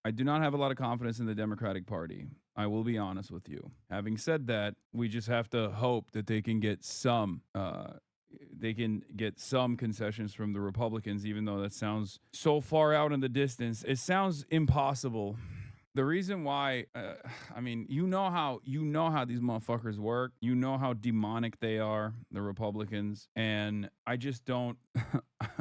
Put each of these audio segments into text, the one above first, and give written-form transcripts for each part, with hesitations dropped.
I do not have a lot of confidence in the Democratic Party. I will be honest with you. Having said that, we just have to hope that they can get some concessions from the Republicans, even though that sounds so far out in the distance. It sounds impossible. The reason why, I mean, you know how these motherfuckers work. You know how demonic they are, the Republicans, and I just don't,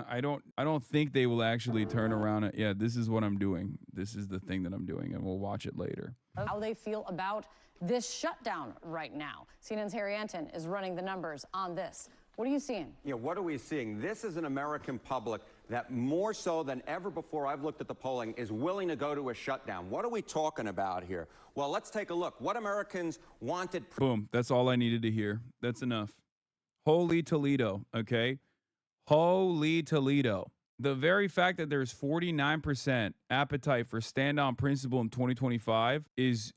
I don't think they will actually turn around. Yeah, this is what I'm doing. This is the thing that I'm doing, and we'll watch it later. How they feel about this shutdown right now. CNN's Harry Anton is running the numbers on this. What are you seeing? Yeah, what are we seeing? This is an American public that more so than ever before I've looked at the polling is willing to go to a shutdown. What are we talking about here? Well, let's take a look. What Americans wanted. Boom. That's all I needed to hear. That's enough. Holy Toledo. Okay. Holy Toledo. The very fact that there's 49% appetite for stand on principle in 2025 is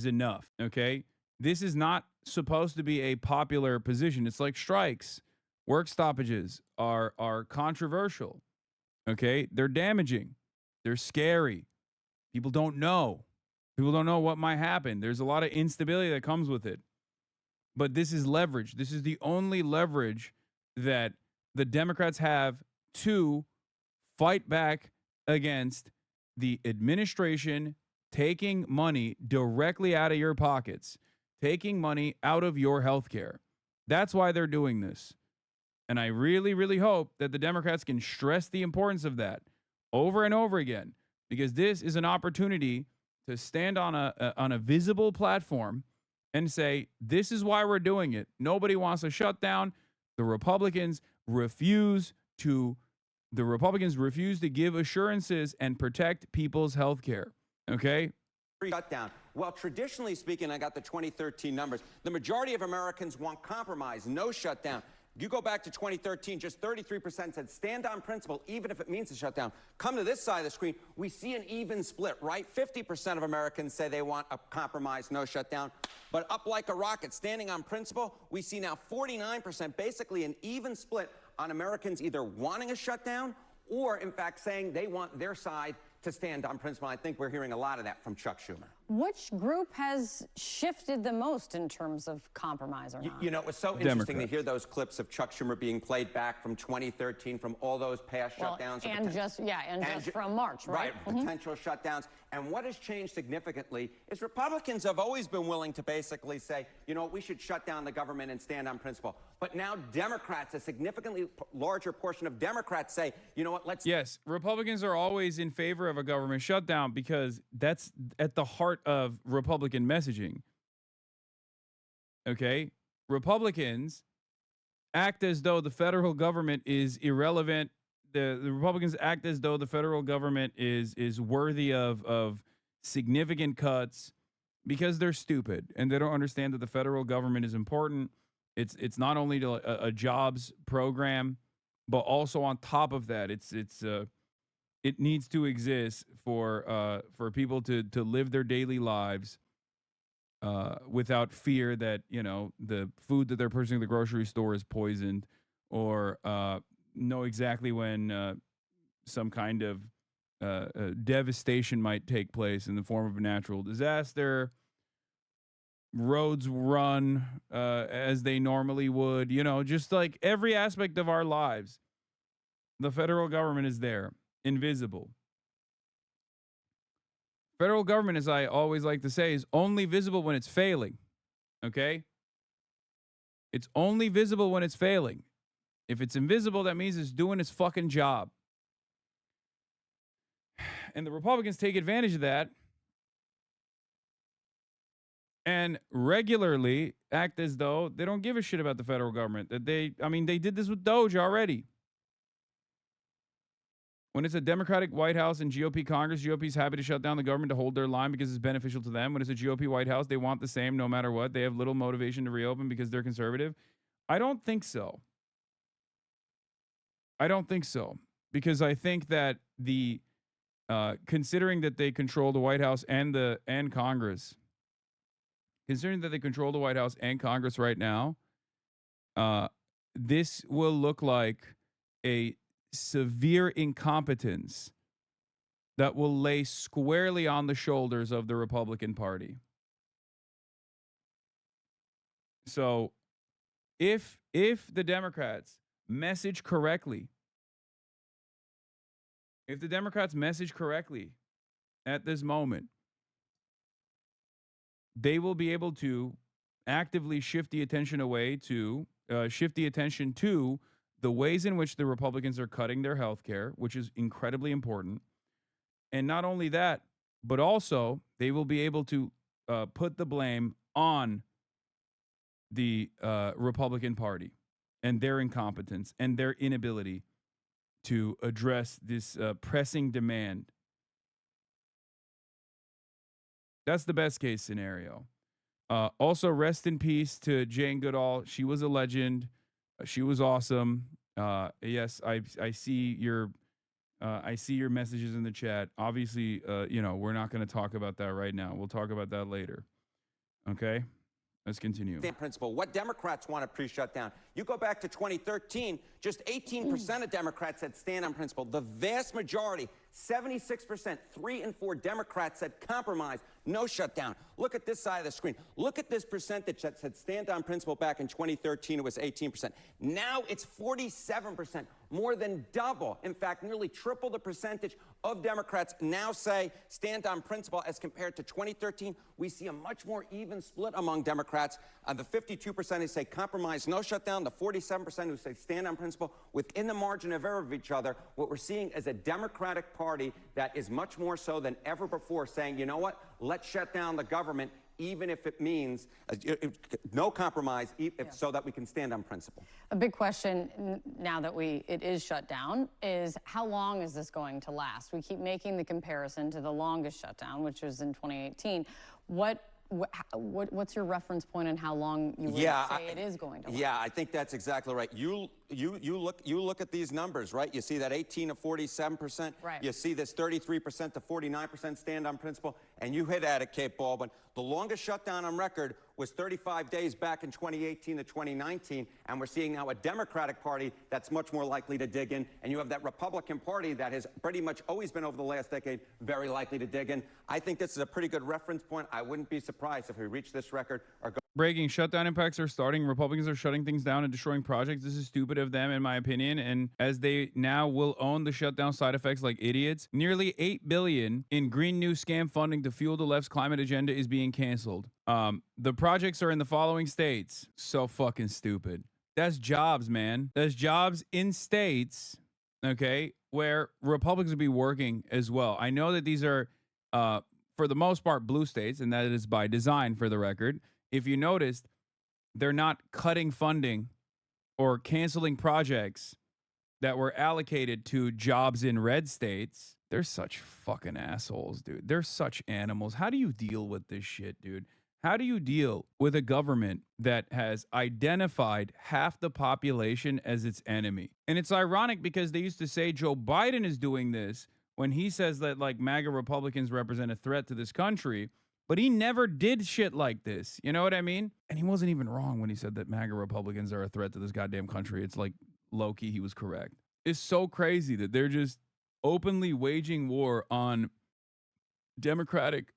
enough. Okay. This is not supposed to be a popular position. It's like strikes. Work stoppages are controversial. Okay? They're damaging. They're scary. People don't know. People don't know what might happen. There's a lot of instability that comes with it. But this is leverage. This is the only leverage that the Democrats have to fight back against the administration taking money directly out of your pockets, taking money out of your health care. That's why they're doing this. And I really, really hope that the Democrats can stress the importance of that over and over again, because this is an opportunity to stand on a visible platform and say, this is why we're doing it. Nobody wants a shutdown. The Republicans refuse to give assurances and protect people's health care. Okay? Shutdown. Well, traditionally speaking, I got the 2013 numbers. The majority of Americans want compromise, no shutdown. You go back to 2013, just 33% said stand on principle, even if it means a shutdown. Come to this side of the screen, we see an even split, right? 50% of Americans say they want a compromise, no shutdown. But up like a rocket, standing on principle, we see now 49%, basically an even split on Americans either wanting a shutdown or, in fact, saying they want their side to stand on principle. I think we're hearing a lot of that from Chuck Schumer. Which group has shifted the most in terms of compromise or not? You know, it was so interesting to hear those clips of Chuck Schumer being played back from 2013, from all those past shutdowns. And just from March, right? Right, potential shutdowns. And what has changed significantly is Republicans have always been willing to basically say, you know, we should shut down the government and stand on principle. But now Democrats, a significantly larger portion of Democrats say, you know what, let's... Yes, Republicans are always in favor of a government shutdown because that's at the heart of Republican messaging. Okay? Republicans act as though the federal government is irrelevant. The Republicans act as though the federal government is worthy of significant cuts because they're stupid and they don't understand that the federal government is important. It's not only a jobs program, but also on top of that, it needs to exist for people to live their daily lives without fear that, you know, the food that they're purchasing at the grocery store is poisoned, or know exactly when some kind of devastation might take place in the form of a natural disaster. Roads run as they normally would, you know, just like every aspect of our lives. The federal government is there, invisible. Federal government, as I always like to say, is only visible when it's failing. Okay? It's only visible when it's failing. If it's invisible, that means it's doing its fucking job. And the Republicans take advantage of that and regularly act as though they don't give a shit about the federal government. That they did this with Doge already. When it's a Democratic White House and GOP Congress, GOP is happy to shut down the government to hold their line because it's beneficial to them. When it's a GOP White House, they want the same no matter what. They have little motivation to reopen because they're conservative. I don't think so. Because I think that the considering that they control the White House and Congress, considering that they control the White House and Congress right now, this will look like a severe incompetence that will lay squarely on the shoulders of the Republican Party. So if the Democrats message correctly, at this moment, they will be able to actively shift the attention to the ways in which the Republicans are cutting their health care, which is incredibly important. And not only that, but also they will be able to put the blame on the Republican Party and their incompetence and their inability to address this pressing demand. That's the best case scenario. Also, rest in peace to Jane Goodall. She was a legend. She was awesome. Yes, I see your messages in the chat. Obviously, we're not going to talk about that right now. We'll talk about that later. Okay, let's continue. Principle. What Democrats want a pre-shutdown? You go back to 2013, just 18% of Democrats said stand on principle. The vast majority, 76%, 3 in 4 Democrats said compromise, no shutdown. Look at this side of the screen. Look at this percentage that said stand on principle back in 2013. It was 18%. Now it's 47%, more than double. In fact, nearly triple the percentage of Democrats now say stand on principle as compared to 2013. We see a much more even split among Democrats. The 52% who say compromise, no shutdown, the 47% who say stand on principle. Within the margin of error of each other, what we're seeing is a Democratic Party that is much more so than ever before saying, you know what, let's shut down the government, even if it means no compromise, so that we can stand on principle. A big question now that it is shut down is how long is this going to last? We keep making the comparison to the longest shutdown, which was in 2018. What's your reference point on how long you would say it is going to last? Yeah, I think that's exactly right. You look at these numbers, right? You see that 18 to 47%. Right. You see this 33% to 49% stand on principle, and you hit at it, Kate Baldwin. The longest shutdown on record was 35 days back in 2018 to 2019, and we're seeing now a Democratic Party that's much more likely to dig in, and you have that Republican Party that has pretty much always been over the last decade very likely to dig in. I think this is a pretty good reference point. I wouldn't be surprised if we reach this record or go. Breaking shutdown impacts are starting. Republicans are shutting things down and destroying projects. This is stupid of them, in my opinion. And as they now will own the shutdown side effects like idiots, nearly $8 billion in green new scam funding to fuel the left's climate agenda is being canceled. The projects are in the following states. So fucking stupid. That's jobs, man. That's jobs in states, okay, where Republicans will be working as well. I know that these are, for the most part, blue states, and that is by design, for the record. If you noticed, they're not cutting funding or canceling projects that were allocated to jobs in red states. They're such fucking assholes, dude. They're such animals. How do you deal with this shit, dude? How do you deal with a government that has identified half the population as its enemy? And it's ironic because they used to say Joe Biden is doing this when he says that, like, MAGA Republicans represent a threat to this country. But he never did shit like this. You know what I mean? And he wasn't even wrong when he said that MAGA Republicans are a threat to this goddamn country. It's like, low-key, he was correct. It's so crazy that they're just openly waging war on Democratic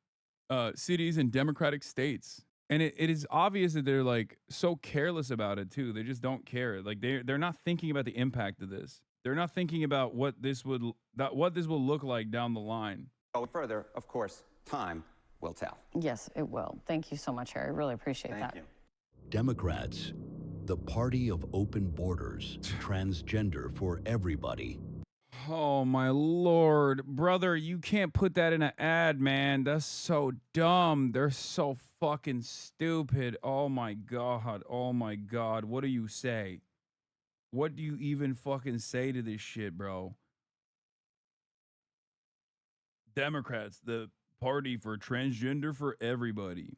cities and Democratic states. And it is obvious that they're, like, so careless about it, too. They just don't care. Like, they're not thinking about the impact of this. They're not thinking about what this will look like down the line. Go further, of course, time will tell. Yes, it will. Thank you so much, Harry. Really appreciate that. Thank you. Democrats, the party of open borders, transgender for everybody. Oh, my Lord. Brother, you can't put that in an ad, man. That's so dumb. They're so fucking stupid. Oh, my God. Oh, my God. What do you say? What do you even fucking say to this shit, bro? Democrats, the party for transgender for everybody.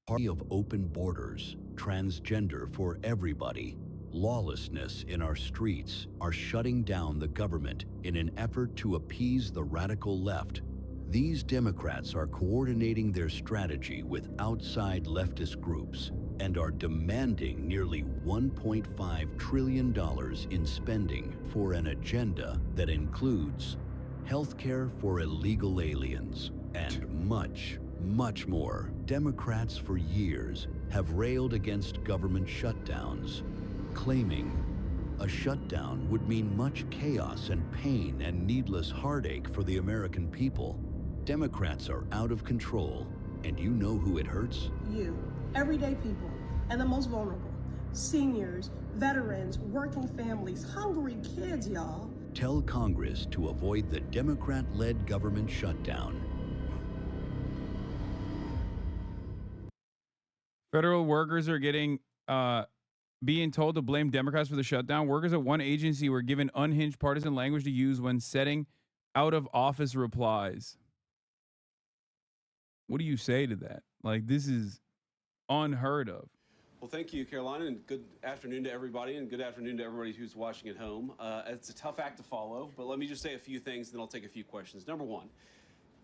Party of open borders, transgender for everybody. Lawlessness in our streets are shutting down the government in an effort to appease the radical left. These Democrats are coordinating their strategy with outside leftist groups and are demanding nearly $1.5 trillion in spending for an agenda that includes healthcare for illegal aliens, and much, much more. Democrats for years have railed against government shutdowns, claiming a shutdown would mean much chaos and pain and needless heartache for the American people. Democrats are out of control, and you know who it hurts? You, everyday people, and the most vulnerable, seniors, veterans, working families, hungry kids, y'all. Tell Congress to avoid the Democrat-led government shutdown. Federal workers are being told to blame Democrats for the shutdown. Workers at one agency were given unhinged partisan language to use when setting out of office replies. What do you say to that? Like, this is unheard of. Well, thank you, Carolina, and good afternoon to everybody, and good afternoon to everybody who's watching at home. It's a tough act to follow, but let me just say a few things, and then I'll take a few questions. Number one,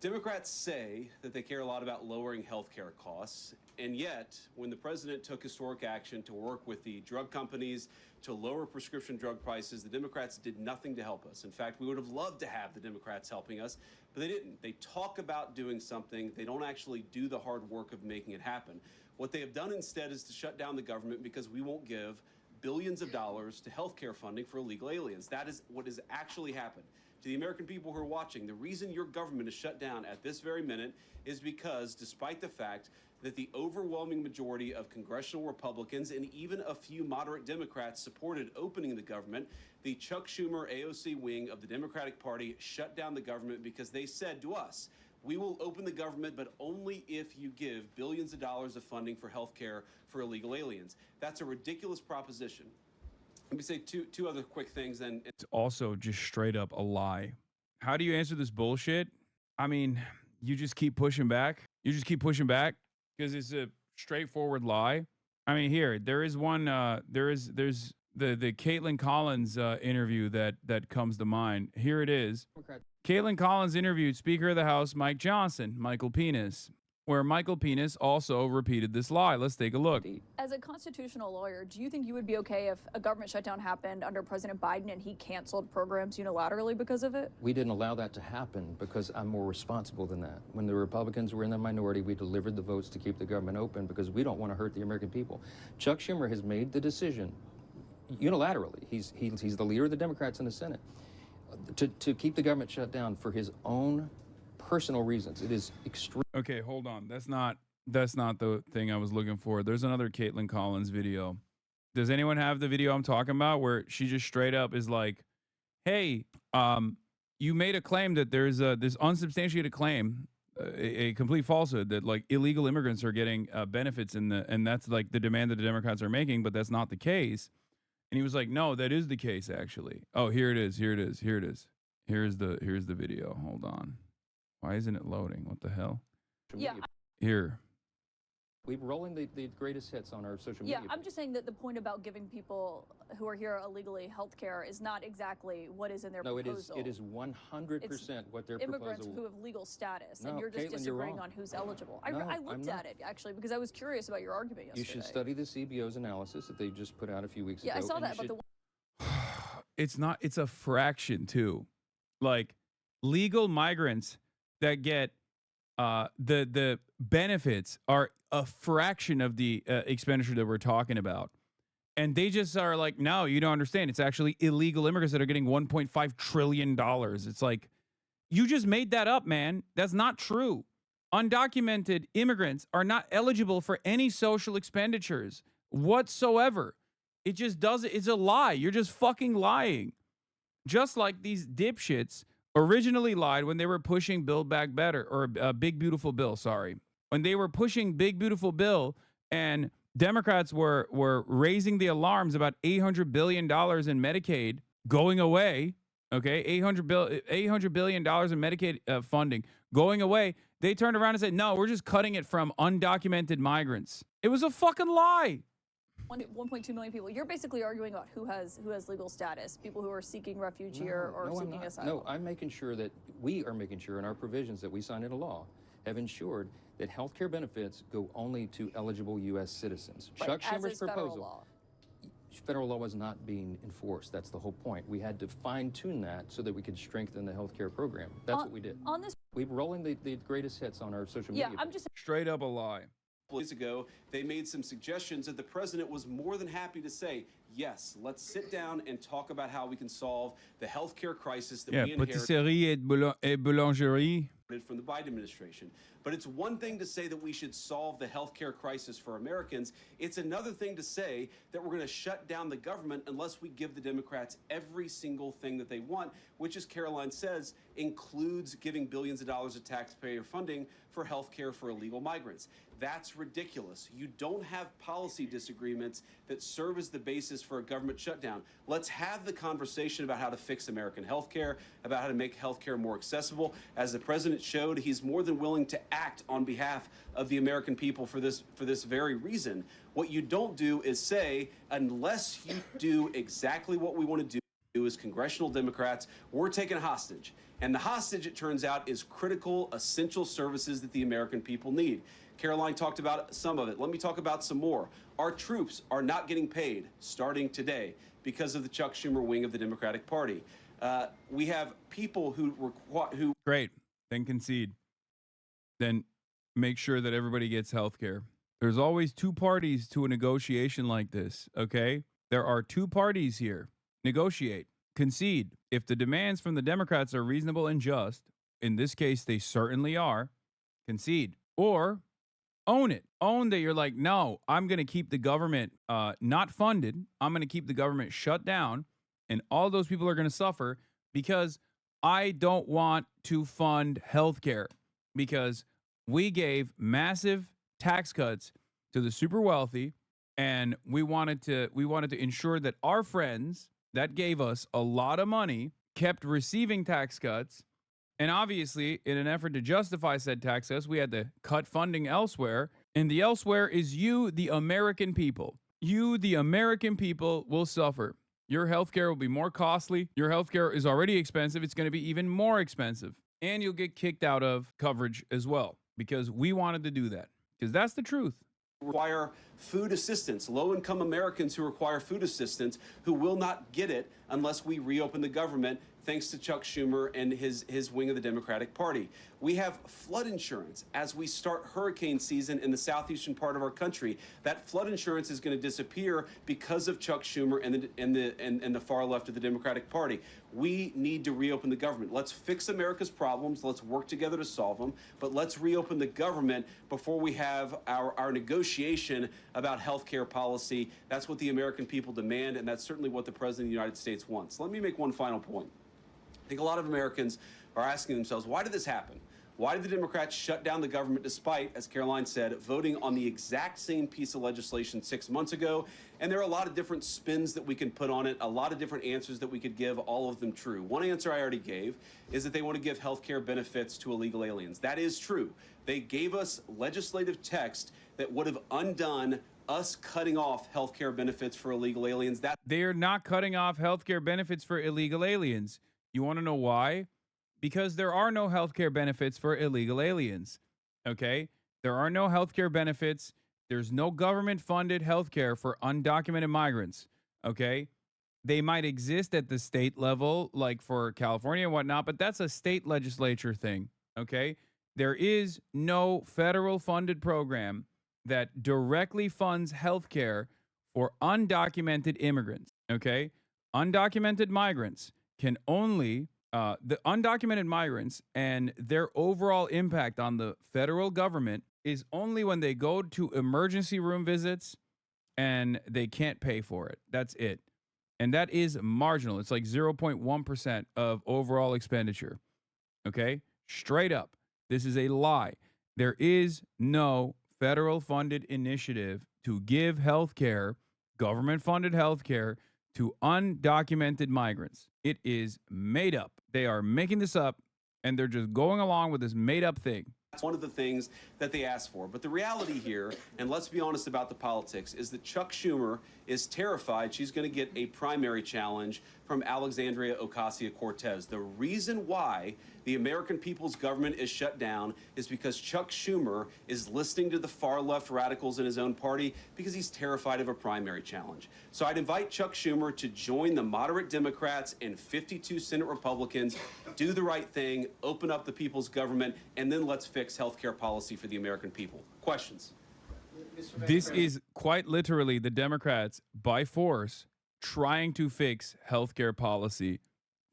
Democrats say that they care a lot about lowering health care costs, and yet, when the president took historic action to work with the drug companies to lower prescription drug prices, the Democrats did nothing to help us. In fact, we would have loved to have the Democrats helping us, but they didn't. They talk about doing something. They don't actually do the hard work of making it happen. What they have done instead is to shut down the government because we won't give billions of dollars to health care funding for illegal aliens. That is what has actually happened. To the American people who are watching, the reason your government is shut down at this very minute is because, despite the fact that the overwhelming majority of congressional Republicans and even a few moderate Democrats supported opening the government, the Chuck Schumer AOC wing of the Democratic Party shut down the government because they said to us, we will open the government, but only if you give billions of dollars of funding for health care for illegal aliens. That's a ridiculous proposition. Let me say two other quick things then. It's also just straight up a lie. How do you answer this bullshit? I mean, you just keep pushing back. You just keep pushing back because it's a straightforward lie. I mean, here, there is one, there's the Caitlin Collins interview that comes to mind. Here it is. Caitlin Collins interviewed Speaker of the House Mike Johnson, Michael Penis, where Michael Penis also repeated this lie. Let's take a look. As a constitutional lawyer, do you think you would be okay if a government shutdown happened under President Biden and he canceled programs unilaterally because of it? We didn't allow that to happen because I'm more responsible than that. When the Republicans were in the minority, we delivered the votes to keep the government open because we don't want to hurt the American people. Chuck Schumer has made the decision unilaterally. He's the leader of the Democrats in the Senate to keep the government shut down for his own personal reasons. It is extreme. Okay, hold on. That's not the thing I was looking for. There's another Caitlin Collins video. Does anyone have the video I'm talking about where she just straight up is like, hey, you made a claim that there's this unsubstantiated claim, a complete falsehood that like illegal immigrants are getting benefits and that's like the demand that the Democrats are making, but that's not the case. And he was like, no, that is the case actually. Oh, here it is. Here's the video. Hold on. Why isn't it loading? What the hell? Yeah. Here. We're rolling the greatest hits on our social media. Yeah, I'm just saying that the point about giving people who are here illegally health care is not exactly what is in their proposal. No, it is 100% what their immigrants proposal. who have legal status, No, and you're just Caitlin, disagreeing you're on who's eligible. No, I I'm looked not. at it, actually, because I was curious about your argument yesterday. You should study the CBO's analysis that they just put out a few weeks ago. Yeah, I saw and that, you but It's a fraction too. Like legal migrants that get the benefits are a fraction of the expenditure that we're talking about. And they just are like, no, you don't understand. It's actually illegal immigrants that are getting $1.5 trillion. It's like, you just made that up, man. That's not true. Undocumented immigrants are not eligible for any social expenditures whatsoever. It just doesn't. It's a lie. You're just fucking lying. Just like these dipshits originally lied when they were pushing Build Back Better, or Big Beautiful Bill, sorry. When they were pushing Big Beautiful Bill and Democrats were raising the alarms about $800 billion in Medicaid going away, okay? $800 billion in Medicaid funding going away. They turned around and said, no, we're just cutting it from undocumented migrants. It was a fucking lie. 1.2 million people. You're basically arguing about who has legal status, people who are seeking refuge here or seeking asylum. No, I'm making sure that we are making sure in our provisions that we sign into law have ensured that health care benefits go only to eligible U.S. citizens. Right, Chuck as Schumer's is federal proposal. law. federal law was not being enforced. That's the whole point. We had to fine-tune that so that we could strengthen the healthcare program. That's what we did. On this, We were rolling the greatest hits on our social yeah, media. I'm just Straight up a lie. Days ago, they made some suggestions that the president was more than happy to say, yes, let's sit down and talk about how we can solve the healthcare crisis that Yeah, we inherited patisserie et boulangerie. from the Biden administration. But it's one thing to say that we should solve the healthcare crisis for Americans. It's another thing to say that we're going to shut down the government unless we give the Democrats every single thing that they want, which, as Caroline says, includes giving billions of dollars of taxpayer funding for healthcare for illegal migrants. That's ridiculous. You don't have policy disagreements that serve as the basis for a government shutdown. Let's have the conversation about how to fix American healthcare, about how to make healthcare more accessible. As the president showed, he's more than willing to act on behalf of the American people for this very reason. What you don't do is say, unless you do exactly what we want to do as congressional Democrats, we're taking a hostage. And the hostage, it turns out, is critical, essential services that the American people need. Caroline talked about some of it. Let me talk about some more. Our troops are not getting paid starting today because of the Chuck Schumer wing of the Democratic Party. We have people who Great. Then concede. Then make sure that everybody gets health care. There's always two parties to a negotiation like this, okay? There are two parties here. Negotiate. Concede. If the demands from the Democrats are reasonable and just, in this case they certainly are, concede. Or own it. Own that you're like, no, I'm going to keep the government not funded. I'm going to keep the government shut down, and all those people are going to suffer because I don't want to fund healthcare, because we gave massive tax cuts to the super wealthy, and we wanted to ensure that our friends that gave us a lot of money kept receiving tax cuts. And obviously, in an effort to justify said tax cuts, we had to cut funding elsewhere. And the elsewhere is you, the American people. You, the American people, will suffer. Your healthcare will be more costly. Your healthcare is already expensive. It's going to be even more expensive. And you'll get kicked out of coverage as well, because we wanted to do that. Because that's the truth. require food assistance, low-income Americans who require food assistance, who will not get it unless we reopen the government, thanks to Chuck Schumer and his wing of the Democratic Party. We have flood insurance as we start hurricane season in the southeastern part of our country. That flood insurance is going to disappear because of Chuck Schumer and the far left of the Democratic Party. We need to reopen the government. Let's fix America's problems. Let's work together to solve them. But let's reopen the government before we have our negotiation about health care policy. That's what the American people demand, and that's certainly what the President of the United States wants. Let me make one final point. I think a lot of Americans are asking themselves, why did this happen? Why did the Democrats shut down the government despite, as Caroline said, voting on the exact same piece of legislation 6 months ago? And there are a lot of different spins that we can put on it, a lot of different answers that we could give, all of them true. One answer I already gave is that they want to give health care benefits to illegal aliens. That is true. They gave us legislative text that would have undone us cutting off health care benefits for illegal aliens. They're not cutting off health care benefits for illegal aliens. You want to know why? Because there are no healthcare benefits for illegal aliens, okay? There are no healthcare benefits. There's no government-funded healthcare for undocumented migrants, okay? They might exist at the state level, like for California and whatnot, but that's a state legislature thing, okay? There is no federal-funded program that directly funds healthcare for undocumented immigrants, okay? Undocumented migrants can only... the undocumented migrants and their overall impact on the federal government is only when they go to emergency room visits and they can't pay for it. That's it. And that is marginal. It's like 0.1% of overall expenditure. Okay? Straight up. This is a lie. There is no federal funded initiative to give health care, government funded health care, to undocumented migrants. It is made up. They are making this up, and they're just going along with this made up thing. That's one of the things that they asked for. But the reality here, and let's be honest about the politics, is that Chuck Schumer is terrified she's going to get a primary challenge from Alexandria Ocasio-Cortez. The reason why the American people's government is shut down is because Chuck Schumer is listening to the far-left radicals in his own party because he's terrified of a primary challenge. So I'd invite Chuck Schumer to join the moderate Democrats and 52 Senate Republicans, do the right thing, open up the people's government, and then let's fix health care policy for the American people. Questions? This is quite literally the Democrats by force trying to fix healthcare policy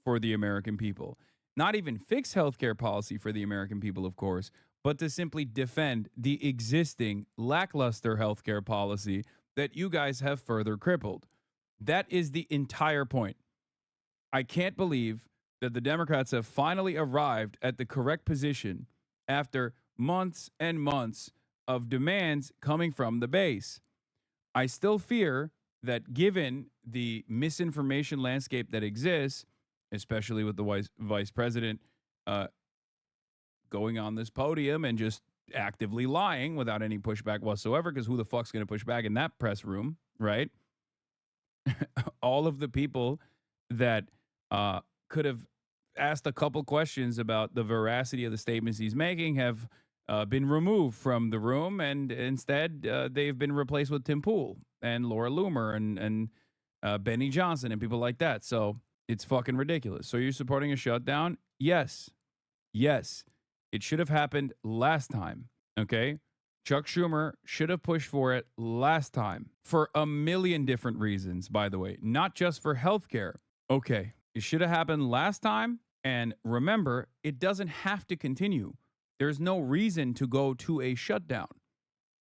for the American people. Not even fix healthcare policy for the American people, of course, but to simply defend the existing lackluster healthcare policy that you guys have further crippled. That is the entire point. I can't believe that the Democrats have finally arrived at the correct position after months and months of demands coming from the base. I still fear that given the misinformation landscape that exists, especially with the vice president going on this podium and just actively lying without any pushback whatsoever, because who the fuck's going to push back in that press room, right? All of the people that could have asked a couple questions about the veracity of the statements he's making have been removed from the room, and instead they've been replaced with Tim Pool and Laura Loomer and Benny Johnson and people like that. So it's fucking ridiculous. So you're supporting a shutdown? Yes. Yes. It should have happened last time. Okay? Chuck Schumer should have pushed for it last time for a million different reasons, by the way, not just for healthcare. Okay. It should have happened last time. And remember, it doesn't have to continue. There's no reason to go to a shutdown.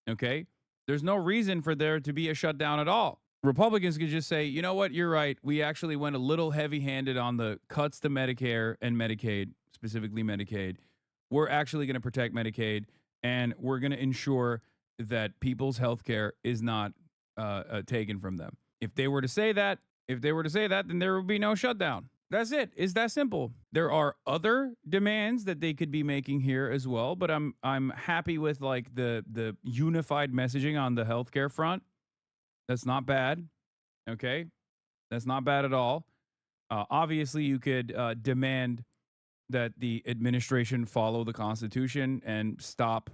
Okay? There's no reason for there to be a shutdown at all. Republicans could just say, you know what, you're right. We actually went a little heavy-handed on the cuts to Medicare and Medicaid, specifically Medicaid. We're actually going to protect Medicaid, and we're going to ensure that people's health care is not taken from them. If they were to say that, then there would be no shutdown. That's it. It's that simple. There are other demands that they could be making here as well, but I'm happy with like the unified messaging on the healthcare front. That's not bad. Okay? That's not bad at all. Obviously, you could demand that the administration follow the Constitution and stop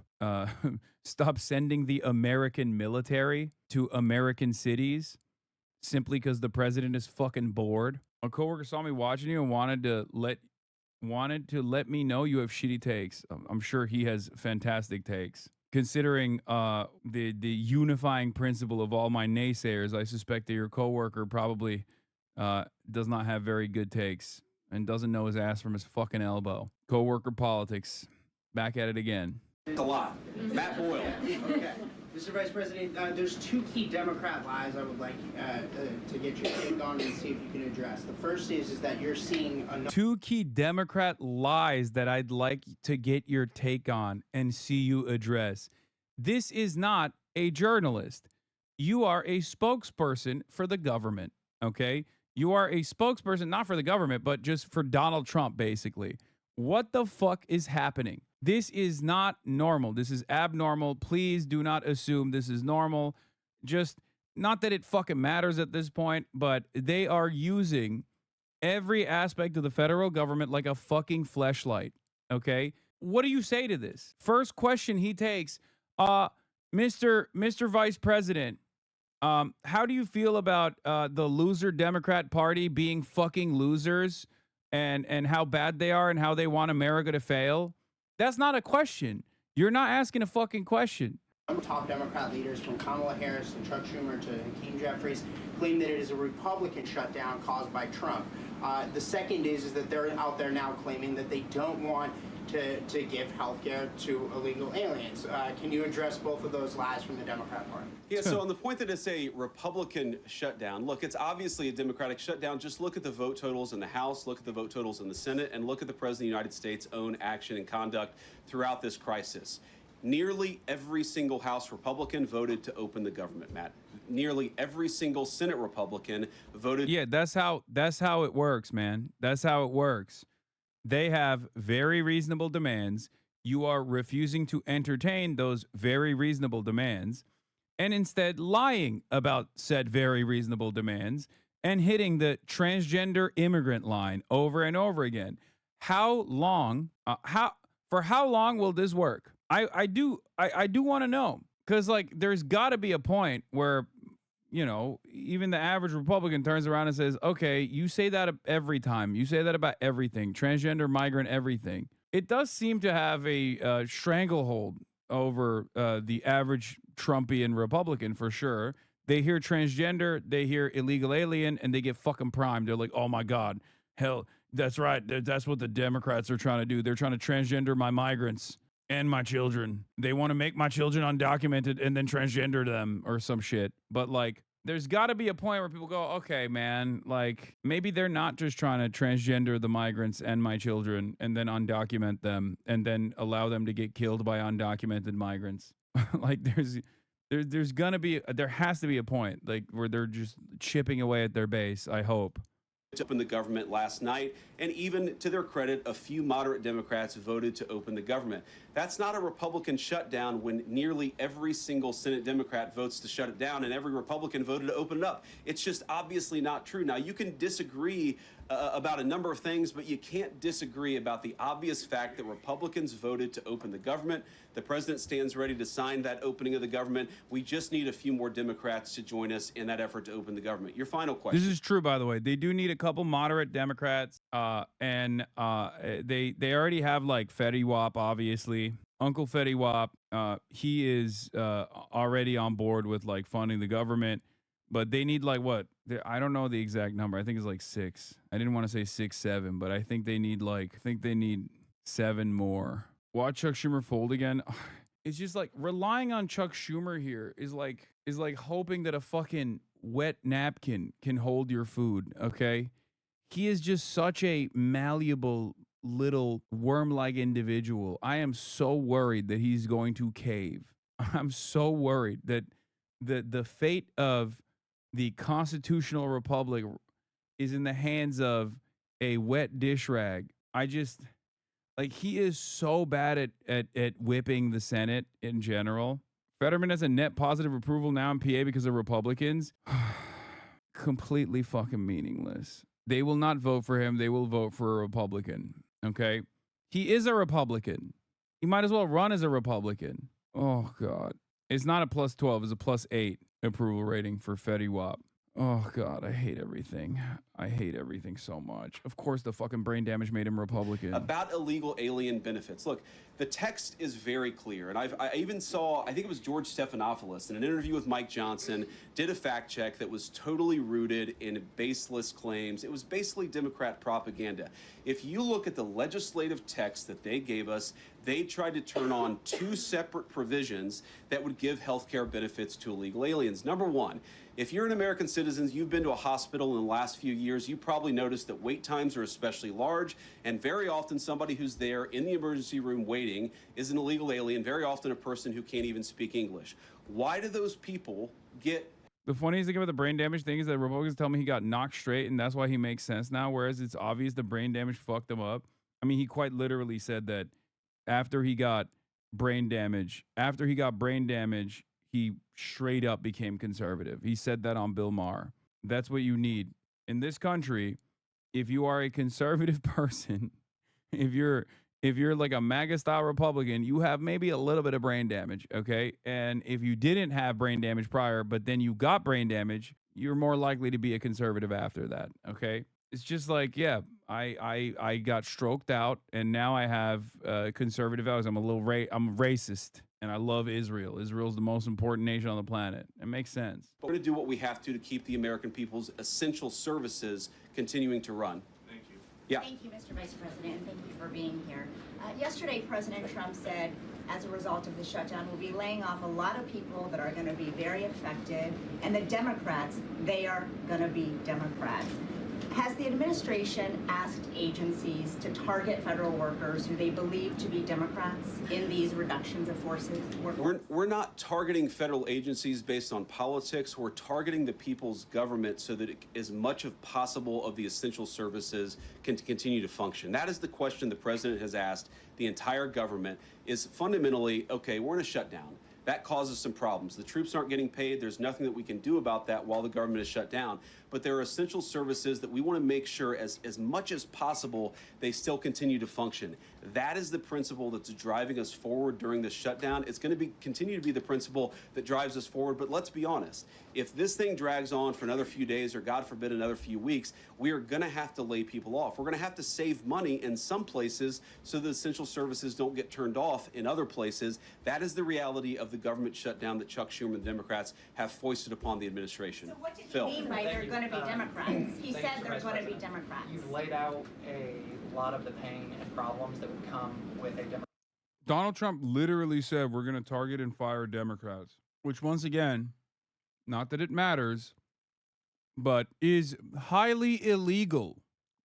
sending the American military to American cities simply because the president is fucking bored. A coworker saw me watching you and wanted to let me know you have shitty takes. I'm sure he has fantastic takes. Considering the unifying principle of all my naysayers, I suspect that your coworker probably does not have very good takes and doesn't know his ass from his fucking elbow. Coworker politics. Back at it again. A lot. Matt Boyle. Okay. Mr. Vice President, there's two key Democrat lies I would like to get your take on and see if you can address. The first is that you're seeing two key Democrat lies that I'd like to get your take on and see you address. This is not a journalist. You are a spokesperson for the government, okay? You are a spokesperson, not for the government, but just for Donald Trump, basically. What the fuck is happening? This is not normal. This is abnormal. Please do not assume this is normal. Just not that it fucking matters at this point, but they are using every aspect of the federal government like a fucking fleshlight. Okay? What do you say to this? First question he takes, Mr. Vice President, how do you feel about the loser Democrat Party being fucking losers and how bad they are and how they want America to fail? That's not a question. You're not asking a fucking question. Top Democrat leaders from Kamala Harris and Chuck Schumer to Hakeem Jeffries claim that it is a Republican shutdown caused by Trump. The second is that they're out there now claiming that they don't want to give health care to illegal aliens. Can you address both of those lies from the Democrat Party? Yeah, so on the point that it's a Republican shutdown, look, it's obviously a Democratic shutdown. Just look at the vote totals in the House, look at the vote totals in the Senate, and look at the President of the United States' own action and conduct throughout this crisis. Nearly every single House Republican voted to open the government, Matt. Nearly every single Senate Republican voted. Yeah, that's how it works, man. That's how it works. They have very reasonable demands. You are refusing to entertain those very reasonable demands and instead lying about said very reasonable demands and hitting the transgender immigrant line over and over again. How long, for how long will this work? I do want to know, because like there's got to be a point where, you know, even the average Republican turns around and says, okay, you say that every time. You say that about everything, transgender, migrant, everything. It does seem to have a stranglehold over the average Trumpian Republican for sure. They hear transgender, they hear illegal alien, and they get fucking primed. They're like, oh my God, hell, that's right. That's what the Democrats are trying to do. They're trying to transgender my migrants and my children. They want to make my children undocumented and then transgender them or some shit. But like, there's got to be a point where people go, okay, man, like maybe they're not just trying to transgender the migrants and my children and then undocument them and then allow them to get killed by undocumented migrants. Like there has to be a point like where they're just chipping away at their base, I hope. Open the government last night, and even to their credit, a few moderate Democrats voted to open the government. That's not a Republican shutdown when nearly every single Senate Democrat votes to shut it down and every Republican voted to open it up. It's just obviously not true. Now, you can disagree about a number of things, but you can't disagree about the obvious fact that Republicans voted to open the government. The president stands ready to sign that opening of the government. We just need a few more Democrats to join us in that effort to open the government. Your final question. This is true, by the way. They do need a couple moderate Democrats, and they already have like Fetty Wap, obviously. Uncle Fetty Wap, he is already on board with like funding the government, but they need like what? I don't know the exact number. I think it's like 6. I didn't want to say 6, 7, but I think they need 7 more. Watch Chuck Schumer fold again. It's just like relying on Chuck Schumer here is like hoping that a fucking wet napkin can hold your food, okay? He is just such a malleable little worm-like individual. I am so worried that he's going to cave. I'm so worried that the fate of the constitutional republic is in the hands of a wet dish rag. Like, he is so bad at whipping the Senate in general. Fetterman has a net positive approval now in PA because of Republicans. Completely fucking meaningless. They will not vote for him. They will vote for a Republican. Okay? He is a Republican. He might as well run as a Republican. Oh, God. It's not a plus 12. It's a plus 8 approval rating for Fetty Wap. Oh, God, I hate everything. I hate everything so much. Of course, the fucking brain damage made him Republican. About illegal alien benefits. Look, the text is very clear. And I even saw, I think it was George Stephanopoulos in an interview with Mike Johnson, did a fact check that was totally rooted in baseless claims. It was basically Democrat propaganda. If you look at the legislative text that they gave us, they tried to turn on 2 separate provisions that would give health care benefits to illegal aliens. Number one, if you're an American citizen, you've been to a hospital in the last few years, you probably noticed that wait times are especially large, and very often somebody who's there in the emergency room waiting is an illegal alien, very often a person who can't even speak English. Why do those people get... The funniest thing about the brain damage thing is that Republicans tell me he got knocked straight, and that's why he makes sense now, whereas it's obvious the brain damage fucked him up. I mean, he quite literally said that after he got brain damage, he straight up became conservative. He said that on Bill Maher. That's what you need in this country. If you are a conservative person, if you're like a MAGA style Republican, you have maybe a little bit of brain damage, okay? And if you didn't have brain damage prior, but then you got brain damage, you're more likely to be a conservative after that, okay? It's just like, yeah, I got stroked out, and now I have conservative values. I'm I'm racist, and I love Israel. Israel's the most important nation on the planet. It makes sense. But we're going to do what we have to keep the American people's essential services continuing to run. Thank you. Yeah. Thank you, Mr. Vice President, and thank you for being here. Yesterday, President Trump said, as a result of the shutdown, we'll be laying off a lot of people that are going to be very affected, and the Democrats, they are going to be Democrats. Has the administration asked agencies to target federal workers who they believe to be Democrats in these reductions of forces? We're not targeting federal agencies based on politics. We're targeting the people's government so that as much as possible of the essential services can continue to function. That is the question the president has asked the entire government, is fundamentally, okay, we're in a shutdown. That causes some problems. The troops aren't getting paid. There's nothing that we can do about that while the government is shut down. But there are essential services that we want to make sure as much as possible they still continue to function. That is the principle that's driving us forward during this shutdown. It's going to continue to be the principle that drives us forward. But let's be honest, if this thing drags on for another few days or, God forbid, another few weeks, we are going to have to lay people off. We're going to have to save money in some places so that essential services don't get turned off in other places. That is the reality of the government shutdown that Chuck Schumer and the Democrats have foisted upon the administration. So what did he Phil. mean by they're going to be Democrats? He said they're going to be Democrats. You've laid out a lot of the pain and problems that would come with a Democrat. Donald Trump literally said we're going to target and fire Democrats, which once again, not that it matters, but is highly illegal.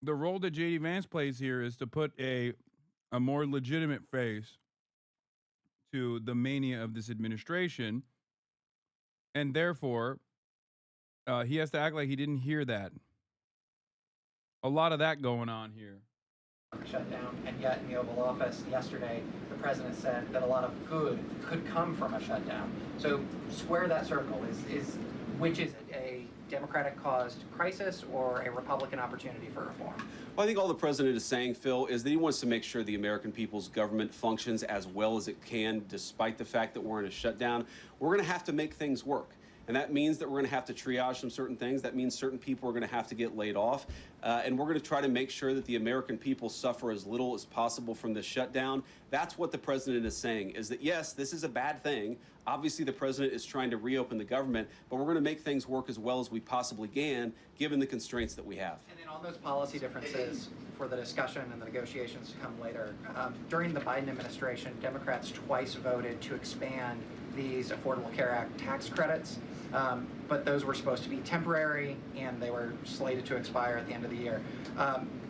The role that J.D. Vance plays here is to put a more legitimate face to the mania of this administration, and therefore he has to act like he didn't hear that. A lot of that going on here. Shutdown, and yet in the Oval Office yesterday, the president said that a lot of good could come from a shutdown. So square that circle. Which is it, a Democratic-caused crisis or a Republican opportunity for reform? Well, I think all the president is saying, Phil, is that he wants to make sure the American people's government functions as well as it can, despite the fact that we're in a shutdown. We're going to have to make things work. And that means that we're going to have to triage some certain things. That means certain people are going to have to get laid off. And we're going to try to make sure that the American people suffer as little as possible from this shutdown. That's what the president is saying, is that, yes, this is a bad thing. Obviously, the president is trying to reopen the government, but we're going to make things work as well as we possibly can, given the constraints that we have. And then on those policy differences for the discussion and the negotiations to come later, during the Biden administration, Democrats twice voted to expand these Affordable Care Act tax credits. But those were supposed to be temporary, and they were slated to expire at the end of the year.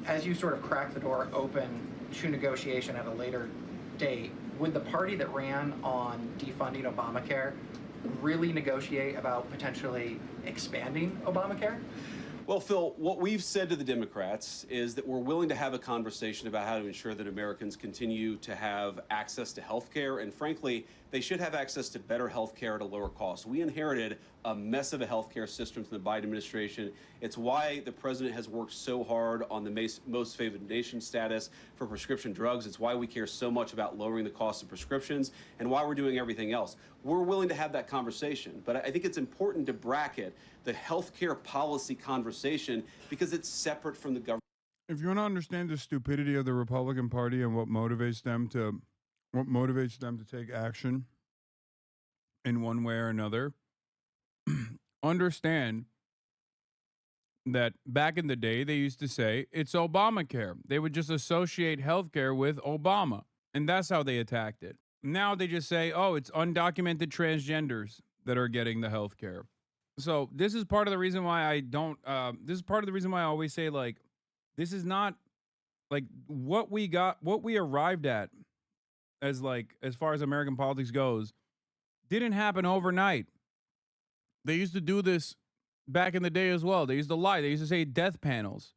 As you sort of crack the door open to negotiation at a later date, would the party that ran on defunding Obamacare really negotiate about potentially expanding Obamacare? Well, Phil, what we've said to the Democrats is that we're willing to have a conversation about how to ensure that Americans continue to have access to health care. And frankly, they should have access to better health care at a lower cost. We inherited a mess of a health care system from the Biden administration. It's why the president has worked so hard on the most favored nation status for prescription drugs. It's why we care so much about lowering the cost of prescriptions and why we're doing everything else. We're willing to have that conversation, but I think it's important to bracket the healthcare policy conversation because it's separate from the government. If you want to understand the stupidity of the Republican Party and what motivates them to take action in one way or another, understand that back in the day they used to say it's Obamacare. They would just associate healthcare with Obama, and that's how they attacked it. Now they just say, oh, it's undocumented transgenders that are getting the healthcare. So this is part of the reason why I don't, this is part of the reason why I always say, like, this is not, like, what we arrived at as far as American politics goes, didn't happen overnight. They used to do this back in the day as well. They used to lie. They used to say death panels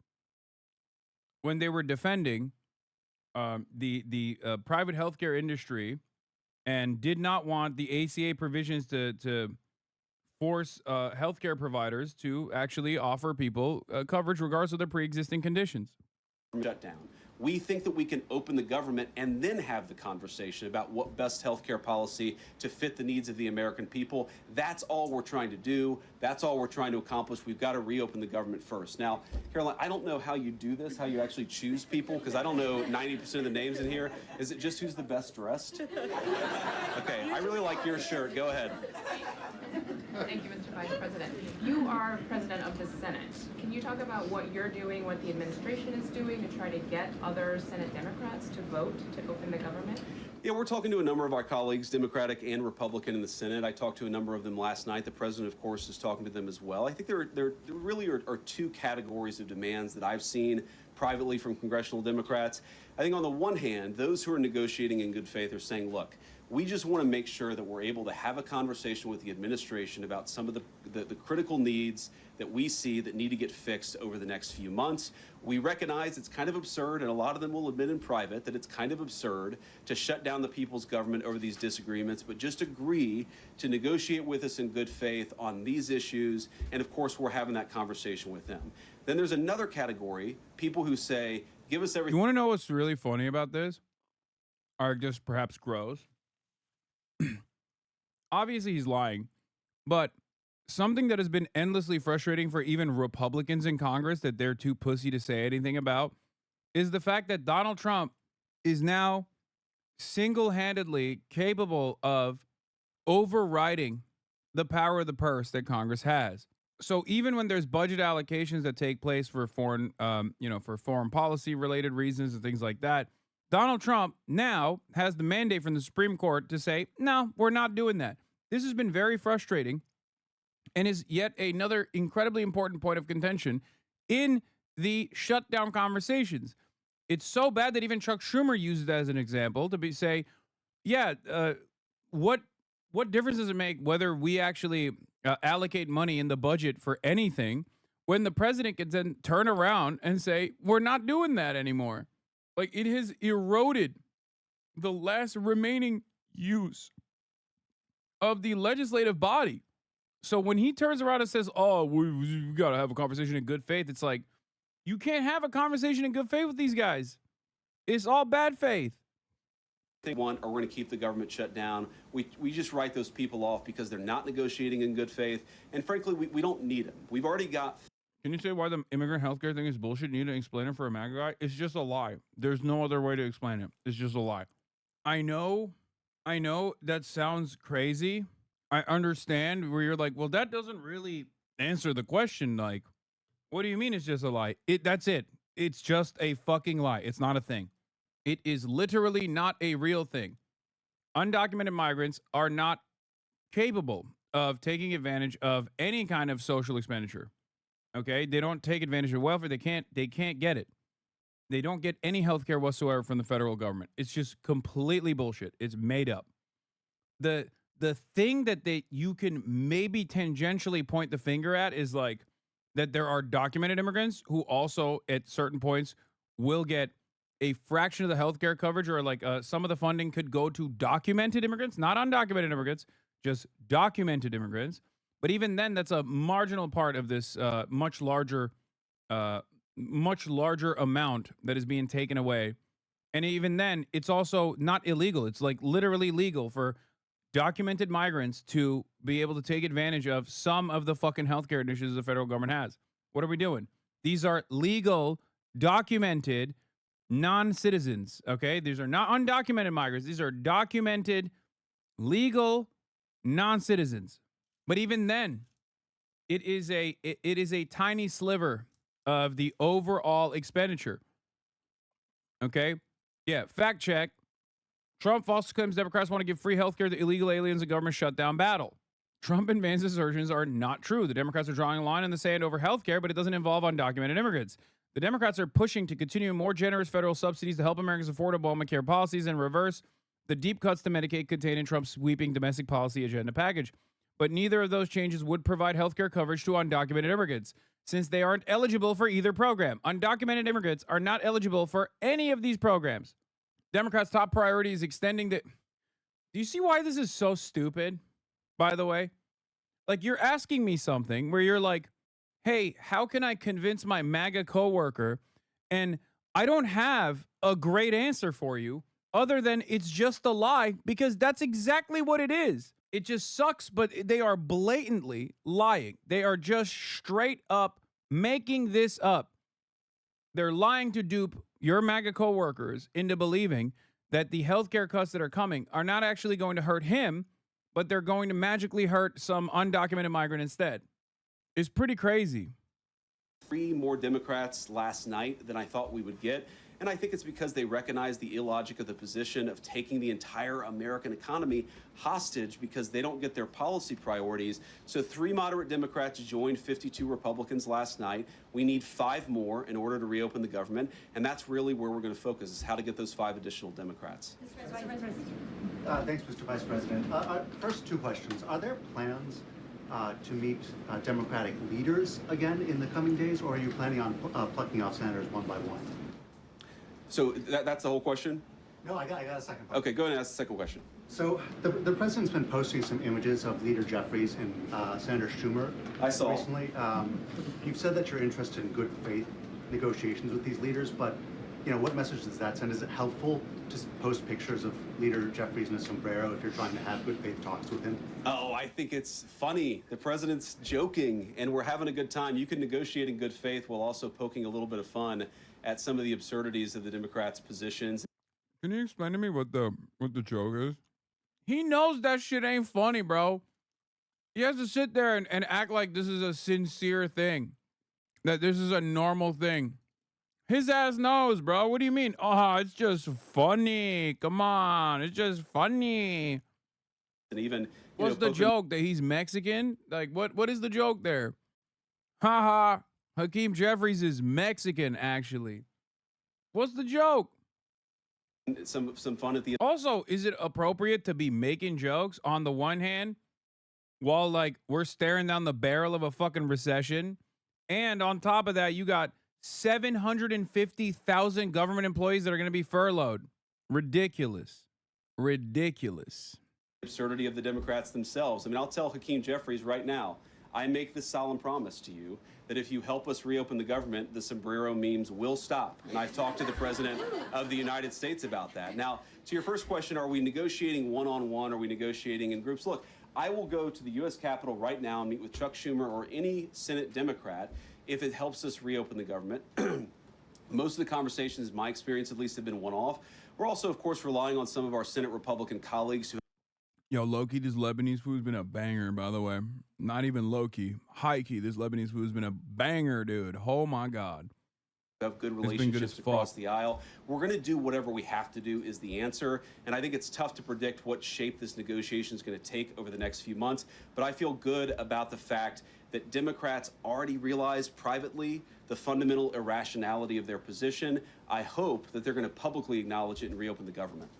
when they were defending the private healthcare industry and did not want the ACA provisions to force healthcare providers to actually offer people coverage regardless of their pre-existing conditions. Shutdown. We think that we can open the government and then have the conversation about what best healthcare policy to fit the needs of the American people. That's all we're trying to do. That's all we're trying to accomplish. We've got to reopen the government first. Now, Caroline, I don't know how you do this, how you actually choose people, because I don't know 90% of the names in here. Is it just who's the best dressed? Okay, I really like your shirt. Go ahead. Thank you, Mr. Vice President. You are president of the Senate. Can you talk about what you're doing, what the administration is doing to try to get other Senate Democrats to vote to open the government? Yeah, we're talking to a number of our colleagues, Democratic and Republican, in the Senate. I talked to a number of them last night. The president, of course, is talking to them as well. I think there really are two categories of demands that I've seen privately from congressional Democrats. I think on the one hand, those who are negotiating in good faith are saying, look, We just want to make sure that we're able to have a conversation with the administration about some of the critical needs that we see that need to get fixed over the next few months. We recognize it's kind of absurd, and a lot of them will admit in private that it's kind of absurd to shut down the people's government over these disagreements, but just agree to negotiate with us in good faith on these issues. And of course, we're having that conversation with them. Then there's another category, people who say, give us everything. You want to know what's really funny about this? Or just perhaps gross? Obviously, he's lying, but something that has been endlessly frustrating for even Republicans in Congress that they're too pussy to say anything about is the fact that Donald Trump is now single-handedly capable of overriding the power of the purse that Congress has. So even when there's budget allocations that take place for foreign, for foreign policy related reasons and things like that, Donald Trump now has the mandate from the Supreme Court to say, no, we're not doing that. This has been very frustrating and is yet another incredibly important point of contention in the shutdown conversations. It's so bad that even Chuck Schumer used it as an example to say, what difference does it make whether we actually allocate money in the budget for anything when the president can then turn around and say, we're not doing that anymore? Like, it has eroded the last remaining use of the legislative body. So when he turns around and says, oh, we got to have a conversation in good faith, it's like, you can't have a conversation in good faith with these guys. It's all bad faith. They want, or we're going to keep the government shut down. We just write those people off because they're not negotiating in good faith. And frankly, we don't need them. We've already got. Can you say why the immigrant healthcare thing is bullshit? You need to explain it for a MAGA guy? It's just a lie. There's no other way to explain it. It's just a lie. I know that sounds crazy. I understand where you're like, well, that doesn't really answer the question. Like, what do you mean it's just a lie? That's it. It's just a fucking lie. It's not a thing. It is literally not a real thing. Undocumented migrants are not capable of taking advantage of any kind of social expenditure. Okay? They don't take advantage of welfare. They can't get it. They don't get any health care whatsoever from the federal government. It's just completely bullshit. It's made up. The thing that you can maybe tangentially point the finger at is like that there are documented immigrants who also at certain points will get a fraction of the healthcare coverage, or like some of the funding could go to documented immigrants, not undocumented immigrants, just documented immigrants. But even then, that's a marginal part of this much larger amount that is being taken away. And even then, it's also not illegal. It's like literally legal for documented migrants to be able to take advantage of some of the fucking healthcare initiatives the federal government has. What are we doing? These are legal, documented non-citizens, okay? These are not undocumented migrants. These are documented, legal non-citizens. But even then, it is a tiny sliver of the overall expenditure. Okay? Yeah, fact check. Trump falsely claims Democrats want to give free health care to illegal aliens in government shutdown battle. Trump and Vance's assertions are not true. The Democrats are drawing a line in the sand over health care, but it doesn't involve undocumented immigrants. The Democrats are pushing to continue more generous federal subsidies to help Americans afford Obamacare policies and reverse the deep cuts to Medicaid contained in Trump's sweeping domestic policy agenda package. But neither of those changes would provide health care coverage to undocumented immigrants, since they aren't eligible for either program. Undocumented immigrants are not eligible for any of these programs. Democrats' top priority is extending the... Do you see why this is so stupid, by the way? Like, you're asking me something where you're like, hey, how can I convince my MAGA coworker? And I don't have a great answer for you other than it's just a lie, because that's exactly what it is. It just sucks, but they are blatantly lying. They are just straight up making this up. They're lying to dupe your MAGA coworkers into believing that the healthcare cuts that are coming are not actually going to hurt him, but they're going to magically hurt some undocumented migrant instead. It's pretty crazy. 3 more Democrats last night than I thought we would get. And I think it's because they recognize the illogic of the position of taking the entire American economy hostage because they don't get their policy priorities. So 3 moderate Democrats joined 52 Republicans last night. We need 5 more in order to reopen the government. And that's really where we're going to focus, is how to get those 5 additional Democrats. Thanks, Mr. Vice President. First 2 questions. Are there plans to meet Democratic leaders again in the coming days, or are you planning on plucking off senators one by one? So that's the whole question? No, I got a second question. Okay, go ahead and ask the second question. So the president's been posting some images of Leader Jeffries and Senator Schumer. I saw. Recently. You've said that you're interested in good faith negotiations with these leaders, but what message does that send? Is it helpful to post pictures of Leader Jeffries in a sombrero if you're trying to have good faith talks with him? Oh, I think it's funny. The president's joking, and we're having a good time. You can negotiate in good faith while also poking a little bit of fun at some of the absurdities of the Democrats' positions. Can you explain to me what the joke is? He knows that shit ain't funny, bro. He has to sit there and act like this is a sincere thing, that this is a normal thing. His ass knows, bro. What do you mean? Oh, it's just funny. Come on. It's just funny. And even, what's the joke? That he's Mexican? Like, what is the joke there? Haha. Hakeem Jeffries is Mexican, actually. What's the joke? Some fun at the end. Also, is it appropriate to be making jokes on the one hand while, like, we're staring down the barrel of a fucking recession? And on top of that, you got 750,000 government employees that are going to be furloughed. Ridiculous. Ridiculous. Absurdity of the Democrats themselves. I mean, I'll tell Hakeem Jeffries right now, I make this solemn promise to you that if you help us reopen the government, the sombrero memes will stop. And I've talked to the President of the United States about that. Now, to your first question, are we negotiating one-on-one? Are we negotiating in groups? Look, I will go to the U.S. Capitol right now and meet with Chuck Schumer or any Senate Democrat if it helps us reopen the government. Most of the conversations, in my experience at least, have been one-off. We're also, of course, relying on some of our Senate Republican colleagues who... Yo, low-key, this Lebanese food's been a banger, by the way. Not even low-key. High-key, this Lebanese food's been a banger, dude. Oh, my God. Have good relationships across the aisle. We're going to do whatever we have to do is the answer. And I think it's tough to predict what shape this negotiation is going to take over the next few months. But I feel good about the fact that Democrats already realize privately the fundamental irrationality of their position. I hope that they're going to publicly acknowledge it and reopen the government.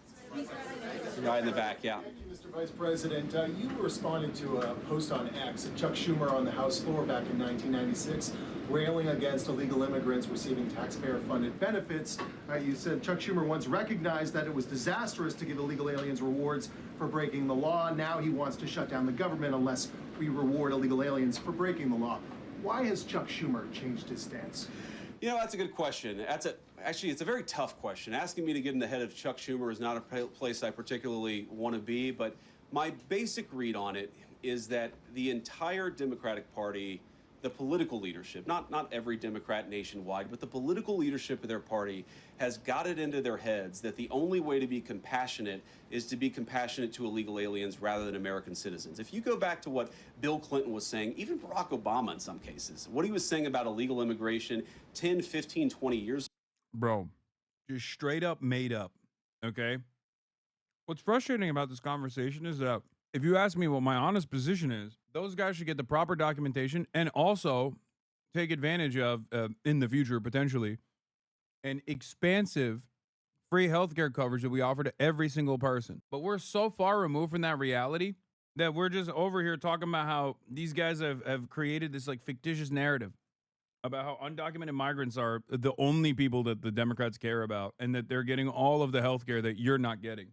Right in the back, yeah. Thank you, Mr. Vice President. You responded to a post on X of Chuck Schumer on the House floor back in 1996, railing against illegal immigrants receiving taxpayer-funded benefits. You said Chuck Schumer once recognized that it was disastrous to give illegal aliens rewards for breaking the law. Now he wants to shut down the government unless we reward illegal aliens for breaking the law. Why has Chuck Schumer changed his stance? You know, that's a good question. Actually, it's a very tough question. Asking me to get in the head of Chuck Schumer is not a place I particularly want to be, but my basic read on it is that the entire Democratic Party, the political leadership, not every Democrat nationwide, but the political leadership of their party has got it into their heads that the only way to be compassionate is to be compassionate to illegal aliens rather than American citizens. If you go back to what Bill Clinton was saying, even Barack Obama in some cases, what he was saying about illegal immigration 10, 15, 20 years. Bro, just straight up made up, okay? What's frustrating about this conversation is that if you ask me what my honest position is, those guys should get the proper documentation and also take advantage of, in the future, potentially, an expansive free healthcare coverage that we offer to every single person. But we're so far removed from that reality that we're just over here talking about how these guys have created this like fictitious narrative about how undocumented migrants are the only people that the Democrats care about and that they're getting all of the health care that you're not getting.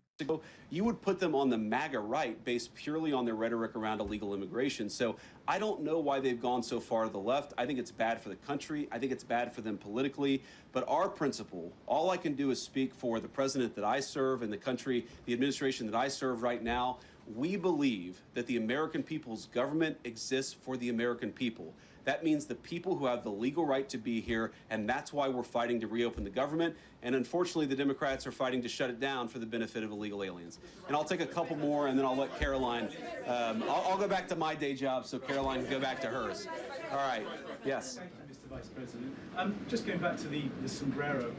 You would put them on the MAGA right based purely on their rhetoric around illegal immigration. So I don't know why they've gone so far to the left. I think it's bad for the country. I think it's bad for them politically. But our principle, all I can do is speak for the president that I serve and the country, the administration that I serve right now. We believe that the American people's government exists for the American people. That means the people who have the legal right to be here, and that's why we're fighting to reopen the government. And unfortunately, the Democrats are fighting to shut it down for the benefit of illegal aliens. And I'll take a couple more, and then I'll let Caroline, I'll go back to my day job so Caroline can go back to hers. All right, yes. Thank you, Mr. Vice President. Just going back to the sombrero,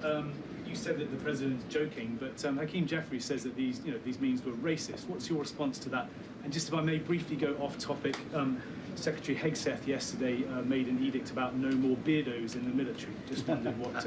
you said that the president's joking, but Hakeem Jeffries says that these memes were racist. What's your response to that? And just if I may briefly go off topic, Secretary Hegseth yesterday made an edict about no more beardos in the military. Just wondered what.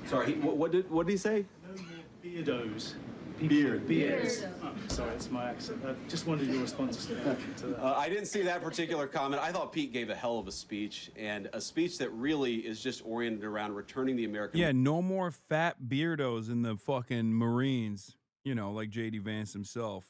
Sorry, what did he say? No more beardos. Beards. Oh, sorry, it's my accent. Just wondered your response to that. I didn't see that particular comment. I thought Pete gave a hell of a speech, and a speech that really is just oriented around returning the American. Yeah, no more fat beardos in the fucking Marines. You know, like J.D. Vance himself.